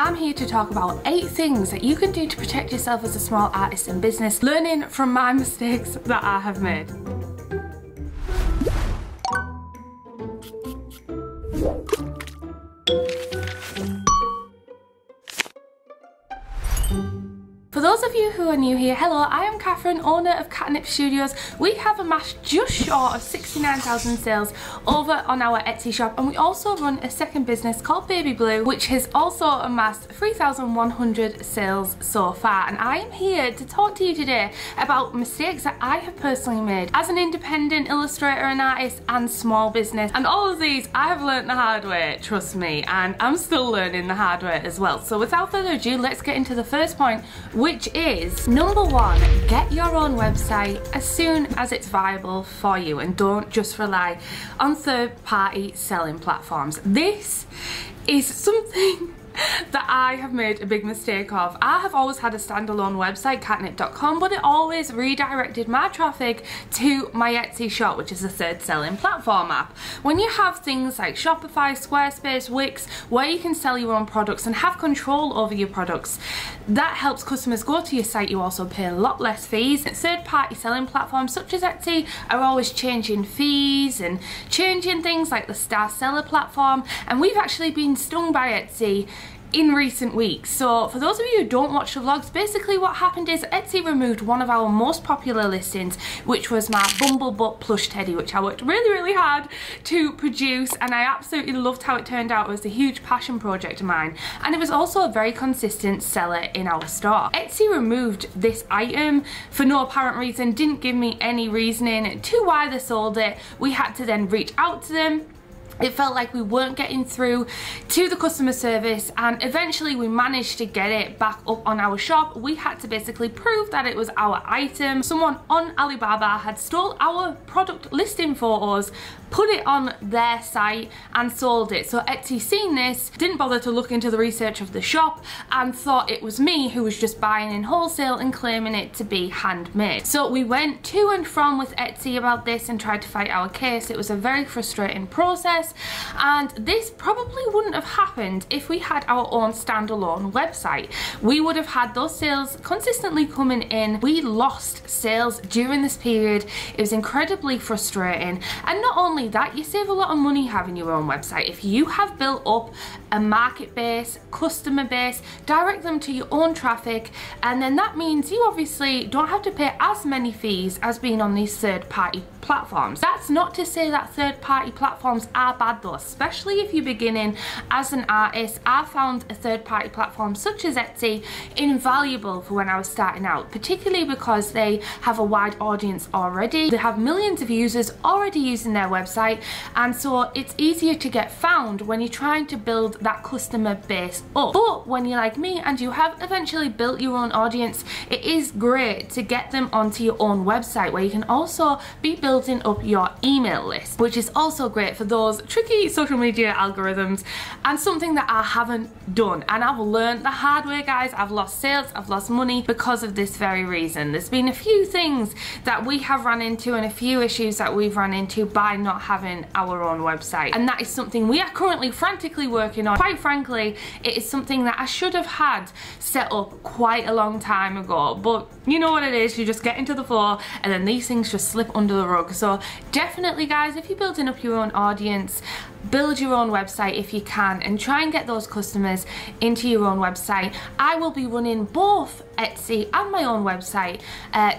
I'm here to talk about 8 things that you can do to protect yourself as a small artist in business, learning from my mistakes that I have made. For those of you who are new here, hello, I am Catherine, owner of Katnipp Studios. We have amassed just short of 69,000 sales over on our Etsy shop, and we also run a second business called babybluu, which has also amassed 3,100 sales so far. And I am here to talk to you today about mistakes that I have personally made as an independent illustrator and artist and small business. And all of these I have learned the hard way, trust me, and I'm still learning the hard way as well. So without further ado, let's get into the first point, which is number 1, get your own website as soon as it's viable for you, and don't just rely on third-party selling platforms. This is something that I have made a big mistake of. I have always had a standalone website, katnipp.com, but it always redirected my traffic to my Etsy shop, which is a third selling platform app. When you have things like Shopify, Squarespace, Wix, where you can sell your own products and have control over your products, that helps customers go to your site. You also pay a lot less fees. Third-party selling platforms such as Etsy are always changing fees and changing things like the Star Seller platform, and we've actually been stung by Etsy in recent weeks. So for those of you who don't watch the vlogs, basically what happened is Etsy removed one of our most popular listings, which was my babybluu plush teddy, which I worked really hard to produce, and I absolutely loved how it turned out. It was a huge passion project of mine, and it was also a very consistent seller in our store. Etsy removed this item for no apparent reason, didn't give me any reasoning to why they sold it. We had to then reach out to them. It felt like we weren't getting through to the customer service, and eventually we managed to get it back up on our shop. We had to basically prove that it was our item. Someone on Alibaba had stole our product listing photos, put it on their site and sold it. So Etsy seen this, didn't bother to look into the research of the shop, and thought it was me who was just buying in wholesale and claiming it to be handmade. So we went to and from with Etsy about this and tried to fight our case. It was a very frustrating process, and this probably wouldn't have happened if we had our own standalone website. We would have had those sales consistently coming in. We lost sales during this period. It was incredibly frustrating, and not only that, you save a lot of money having your own website. If you have built up a market base, customer base, direct them to your own traffic, and then that means you obviously don't have to pay as many fees as being on these third-party platforms. That's not to say that third-party platforms are bad though, especially if you're beginning as an artist. I found a third-party platform such as Etsy invaluable for when I was starting out, particularly because they have a wide audience already. They have millions of users already using their website, and so it's easier to get found when you're trying to build that customer base up. But when you're like me and you have eventually built your own audience, it is great to get them onto your own website, where you can also be building up your email list, which is also great for those tricky social media algorithms, and something that I haven't done. And I've learned the hard way, guys. I've lost sales, I've lost money because of this very reason. There's been a few things that we have run into and a few issues that we've run into by not having our own website, and that is something we are currently frantically working on. Quite frankly, it is something that I should have had set up quite a long time ago, but you know what it is, you just get into the flow and then these things just slip under the rug. So definitely, guys, if you're building up your own audience, build your own website if you can, and try and get those customers into your own website. I will be running both Etsy and my own website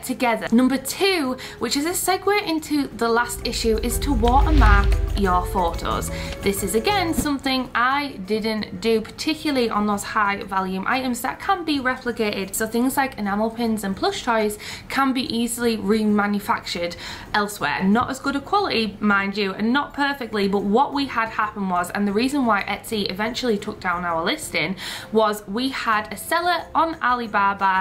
together. Number 2, which is a segue into the last issue, is to watermark your photos. This is again something I didn't do, particularly on those high volume items that can be replicated. So things like enamel pins and plush toys can be easily remanufactured elsewhere. Not as good a quality, mind you, and not perfectly, but what we had happen was, and the reason why Etsy eventually took down our listing, was we had a seller on Alibaba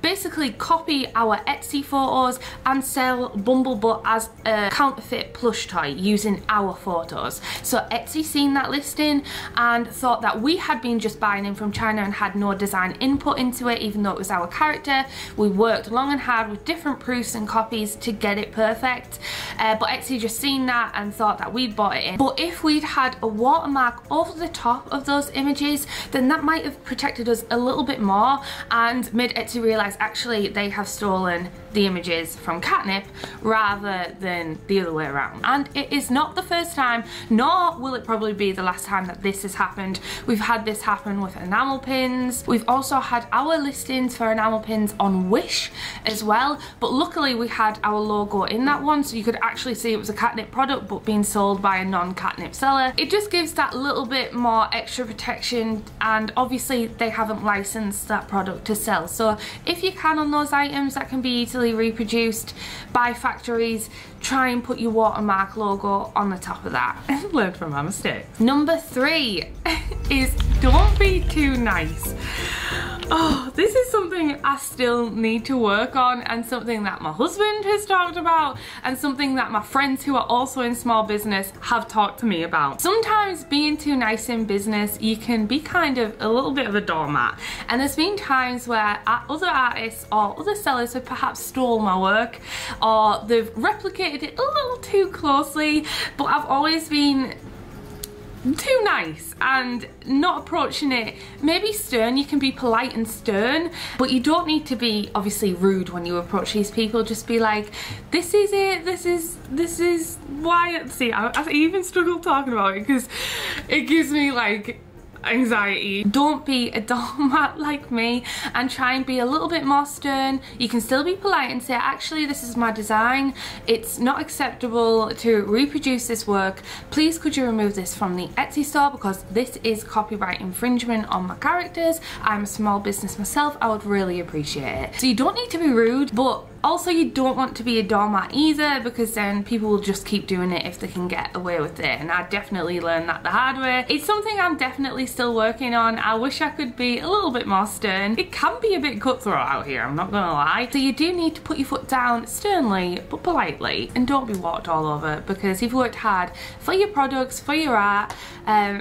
basically copy our Etsy photos and sell babybluu as a counterfeit plush toy using our photos. So Etsy seen that listing and thought that we had been just buying in from China and had no design input into it, even though it was our character. We worked long and hard with different proofs and copies to get it perfect, but Etsy just seen that and thought that we'd bought it in. But if we we'd had a watermark over the top of those images, then that might have protected us a little bit more and made Etsy realise actually they have stolen the images from Katnipp rather than the other way around. And it is not the first time, nor will it probably be the last time that this has happened. We've had this happen with enamel pins. We've also had our listings for enamel pins on Wish as well, but luckily we had our logo in that one, so you could actually see it was a Katnipp product but being sold by a non-Katnipp seller. It just gives that little bit more extra protection, and obviously they haven't licensed that product to sell. So if you can, on those items that can be easily reproduced by factories, try and put your watermark logo on the top of that. Learn from my mistakes. Number 3 is don't be too nice. Oh, this is something I still need to work on, and something that my husband has talked about, and something that my friends who are also in small business have talked to me about. Sometimes being too nice in business, you can be kind of a little bit of a doormat, and there's been times where other artists or other sellers have perhaps stole my work, or they've replicated it a little too closely, but I've always been too nice and not approaching it. Maybe stern, you can be polite and stern, but you don't need to be obviously rude when you approach these people. Just be like, this is it, this is why. See, I even struggle talking about it because it gives me like anxiety. Don't be a doormat like me, and try and be a little bit more stern. You can still be polite and say, actually, this is my design, it's not acceptable to reproduce this work, please could you remove this from the Etsy store because this is copyright infringement on my characters. I'm a small business myself, I would really appreciate it. So you don't need to be rude, but also you don't want to be a doormat either, because then people will just keep doing it if they can get away with it, and I definitely learned that the hard way. It's something I'm definitely still working on. I wish I could be a little bit more stern. It can be a bit cutthroat out here, I'm not gonna lie. So you do need to put your foot down sternly but politely, and don't be walked all over, because you've worked hard for your products, for your art,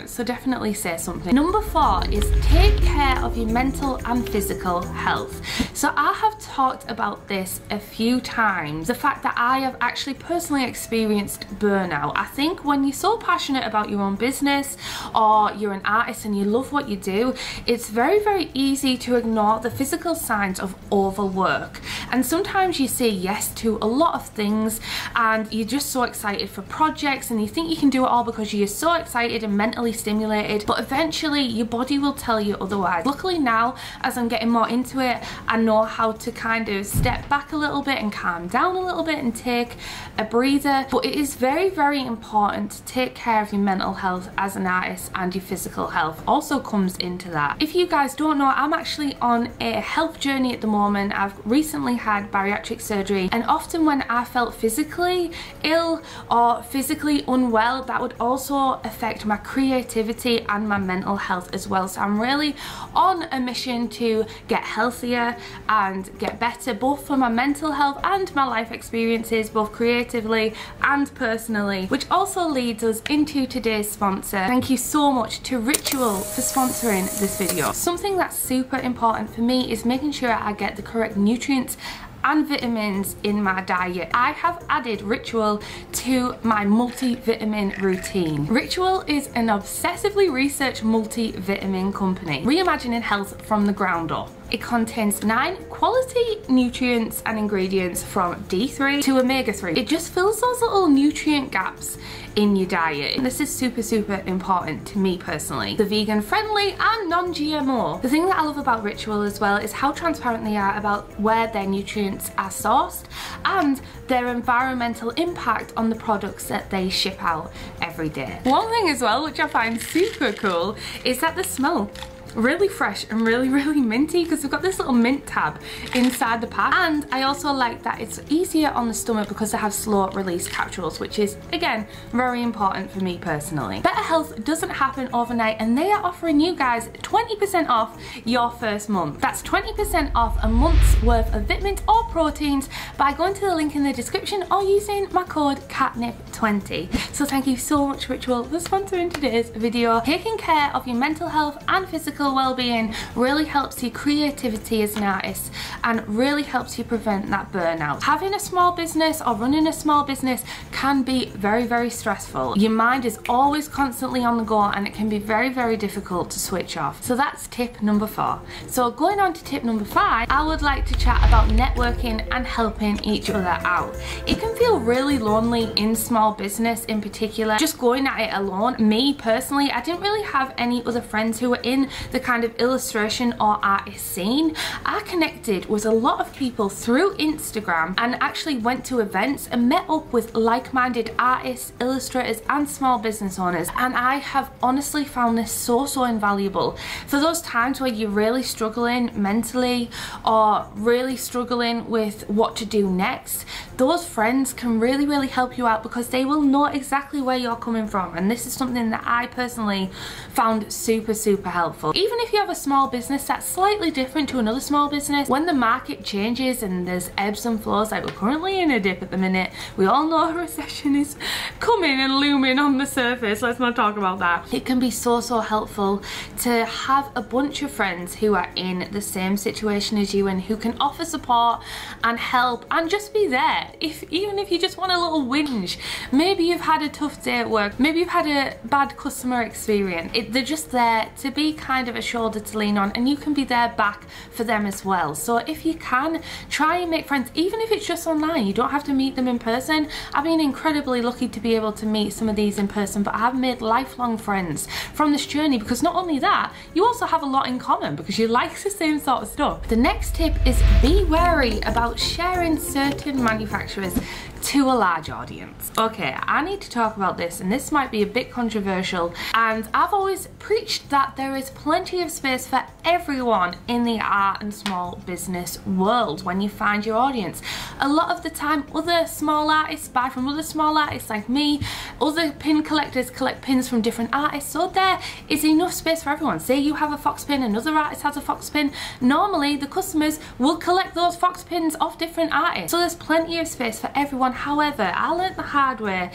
so definitely say something. Number 4 is take care of your mental and physical health. So I have talked about this a few times, the fact that I have actually personally experienced burnout. I think when you're so passionate about your own business, or you're an artist and you love what you do, it's very easy to ignore the physical signs of overwork. And sometimes you say yes to a lot of things and you're just so excited for projects and you think you can do it all because you're so excited and mentally stimulated, but eventually your body will tell you otherwise. Luckily now, as I'm getting more into it, I know how to kind of step back a little bit and calm down a little bit and take a breather. But it is very important to take care of your mental health as an artist, and your physical health also comes into that. If you guys don't know, I'm actually on a health journey at the moment. I've recently had bariatric surgery, and often when I felt physically ill or physically unwell, that would also affect my creativity and my mental health as well. So I'm really on a mission to get healthier and get better, both for my mental health and my life experiences, both creatively and personally, which also leads us into today's sponsor. Thank you so much to Ritual for sponsoring this video. Something that's super important for me is making sure I get the correct nutrients and vitamins in my diet. I have added Ritual to my multivitamin routine. Ritual is an obsessively researched multivitamin company, reimagining health from the ground up. It contains 9 quality nutrients and ingredients from D3 to omega-3. It just fills those little nutrient gaps in your diet. And this is super important to me personally. They're vegan friendly and non-GMO. The thing that I love about Ritual as well is how transparent they are about where their nutrients are sourced and their environmental impact on the products that they ship out every day. One thing as well, which I find super cool, is that they smell really fresh and really minty, because we've got this little mint tab inside the pack. And I also like that it's easier on the stomach because they have slow release capsules, which is again very important for me personally. Better health doesn't happen overnight, and they are offering you guys 20% off your first month. That's 20% off a month's worth of vitamins or proteins by going to the link in the description or using my code Katnipp20. So thank you so much, Ritual, for sponsoring today's video. Taking care of your mental health and physical mental well-being, really helps your creativity as an artist, and really helps you prevent that burnout. Having a small business or running a small business can be very, very stressful. Your mind is always constantly on the go and it can be very, very difficult to switch off. So that's tip number 4. So going on to tip number 5, I would like to chat about networking and helping each other out. It can feel really lonely in small business in particular, just going at it alone. Me personally, I didn't really have any other friends who were in the kind of illustration or artist scene. I connected with a lot of people through Instagram and actually went to events and met up with like-minded artists, illustrators and small business owners, and I have honestly found this so invaluable for those times where you're really struggling mentally or really struggling with what to do next. Those friends can really help you out because they will know exactly where you're coming from, and this is something that I personally found super helpful. Even if you have a small business that's slightly different to another small business, when the market changes and there's ebbs and flows, like we're currently in a dip at the minute, we all know a recession is coming and looming on the surface, let's not talk about that. It can be so helpful to have a bunch of friends who are in the same situation as you and who can offer support and help and just be there. Even if you just want a little whinge, maybe you've had a tough day at work, maybe you've had a bad customer experience, they're just there to be kind of a shoulder to lean on, and you can be there back for them as well. So if you can, try and make friends, even if it's just online. You don't have to meet them in person. I've been incredibly lucky to be able to meet some of these in person, but I've made lifelong friends from this journey because not only that, you also have a lot in common because you like the same sort of stuff. The next tip is be wary about sharing certain manufacturers to a large audience. Okay, I need to talk about this, and this might be a bit controversial, and I've always preached that there is plenty of space for everyone in the art and small business world when you find your audience. A lot of the time other small artists buy from other small artists like me, other pin collectors collect pins from different artists, so there is enough space for everyone. Say you have a fox pin, another artist has a fox pin, normally the customers will collect those fox pins off different artists, so there's plenty of space for everyone. However, I learned the hard way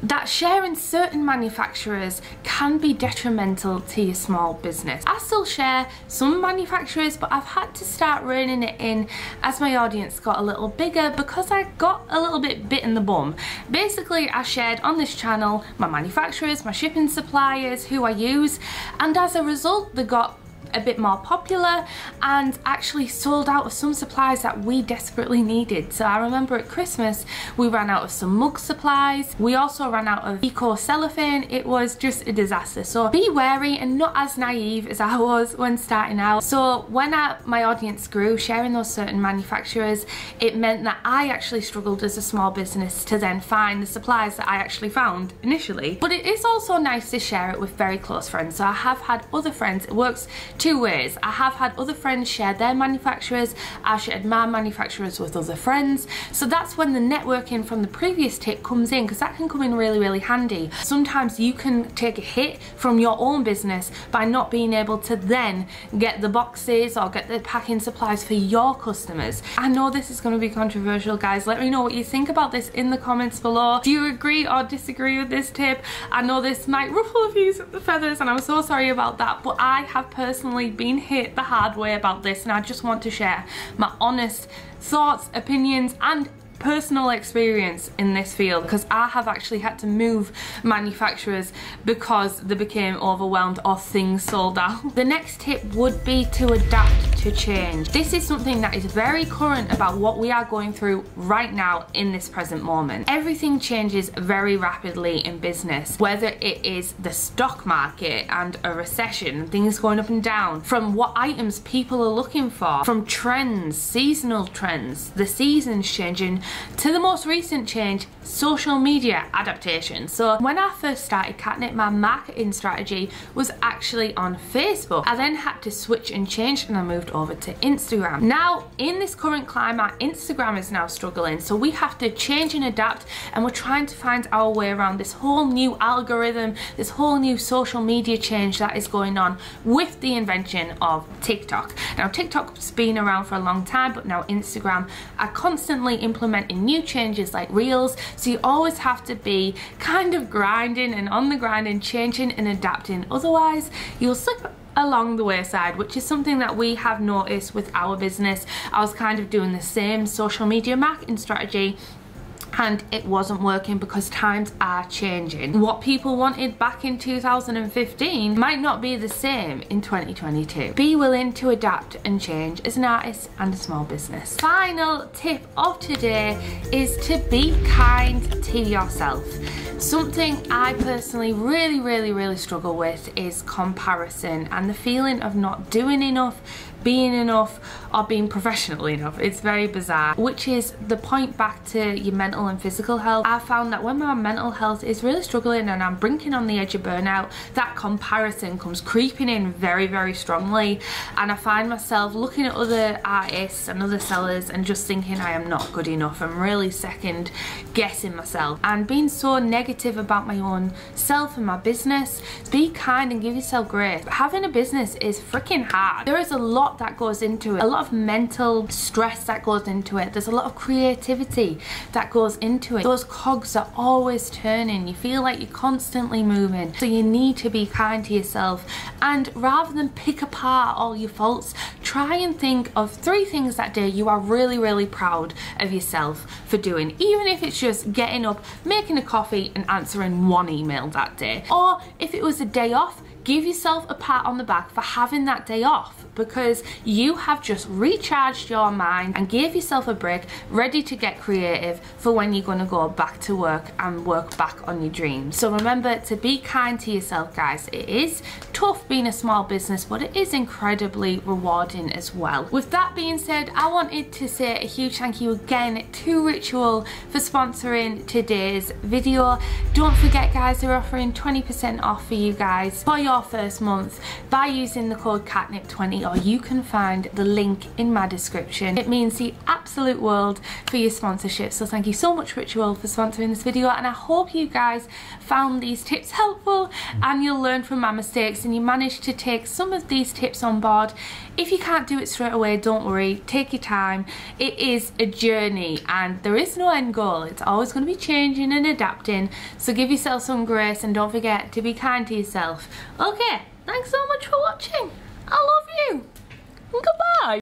that sharing certain manufacturers can be detrimental to your small business. I still share some manufacturers, but I've had to start reining it in as my audience got a little bigger because I got a little bit bit in the bum. Basically, I shared on this channel my manufacturers, my shipping suppliers, who I use, and as a result they got a bit more popular and actually sold out of some supplies that we desperately needed. So I remember at Christmas we ran out of some mug supplies, we also ran out of eco cellophane. It was just a disaster. So be wary and not as naive as I was when starting out. So when my audience grew, sharing those certain manufacturers, it meant that I actually struggled as a small business to then find the supplies that I actually found initially. But it is also nice to share it with very close friends. So I have had other friends, it works two ways. I have had other friends share their manufacturers, I've shared my manufacturers with other friends, so that's when the networking from the previous tip comes in, because that can come in really handy. Sometimes you can take a hit from your own business by not being able to then get the boxes or get the packing supplies for your customers. I know this is going to be controversial, guys. Let me know what you think about this in the comments below. Do you agree or disagree with this tip? I know this might ruffle a few feathers and I'm so sorry about that, but I have personally been hit the hard way about this, and I just want to share my honest thoughts, opinions and personal experience in this field, because I have actually had to move manufacturers because they became overwhelmed or things sold out. The next tip would be to adapt to change. This is something that is very current about what we are going through right now in this present moment. Everything changes very rapidly in business, whether it is the stock market and a recession, things going up and down, from what items people are looking for, from trends, seasonal trends, the seasons changing, to the most recent change, social media adaptation. So when I first started Katnipp, my marketing strategy was actually on Facebook. I then had to switch and change and I moved over to Instagram. Now in this current climate, Instagram is now struggling, so we have to change and adapt, and we're trying to find our way around this whole new algorithm, this whole new social media change that is going on with the invention of TikTok. Now TikTok's been around for a long time, but now Instagram are constantly implementing new changes like Reels, so you always have to be kind of grinding and on the grind and changing and adapting, otherwise you'll slip a along the wayside, which is something that we have noticed with our business. I was kind of doing the same social media marketing strategy, and it wasn't working because times are changing. What people wanted back in 2015 might not be the same in 2022. Be willing to adapt and change as an artist and a small business. Final tip of today is to be kind to yourself. Something I personally really struggle with is comparison and the feeling of not doing enough, being enough, or being professional enough. It's very bizarre, which is the point back to your mental and physical health. I found that when my mental health is really struggling and I'm brinking on the edge of burnout, that comparison comes creeping in very strongly, and I find myself looking at other artists and other sellers and just thinking I am not good enough. I'm really second guessing myself and being so negative about my own self and my business. Be kind and give yourself grace. Having a business is freaking hard. There is a lot that goes into it, a lot of mental stress that goes into it. There's a lot of creativity that goes into it. Those cogs are always turning. You feel like you're constantly moving, so you need to be kind to yourself, and rather than pick apart all your faults, try and think of 3 things that day you are really proud of yourself for doing, even if it's just getting up, making a coffee and answering 1 email that day. Or if it was a day off, give yourself a pat on the back for having that day off, because you have just recharged your mind and gave yourself a break, ready to get creative for when you're going to go back to work and work back on your dreams. So remember to be kind to yourself, guys. It is tough being a small business, but it is incredibly rewarding as well. With that being said, I wanted to say a huge thank you again to Ritual for sponsoring today's video. Don't forget, guys, they're offering 20% off for you guys for your first month by using the code Katnipp20, or you can find the link in my description. It means the absolute world for your sponsorship. So thank you so much, Ritual, for sponsoring this video, and I hope you guys found these tips helpful and you'll learn from my mistakes and you managed to take some of these tips on board. If you can't do it straight away, don't worry, take your time. It is a journey and there is no end goal. It's always going to be changing and adapting, so give yourself some grace and don't forget to be kind to yourself. Okay, thanks so much for watching. I love you. Goodbye.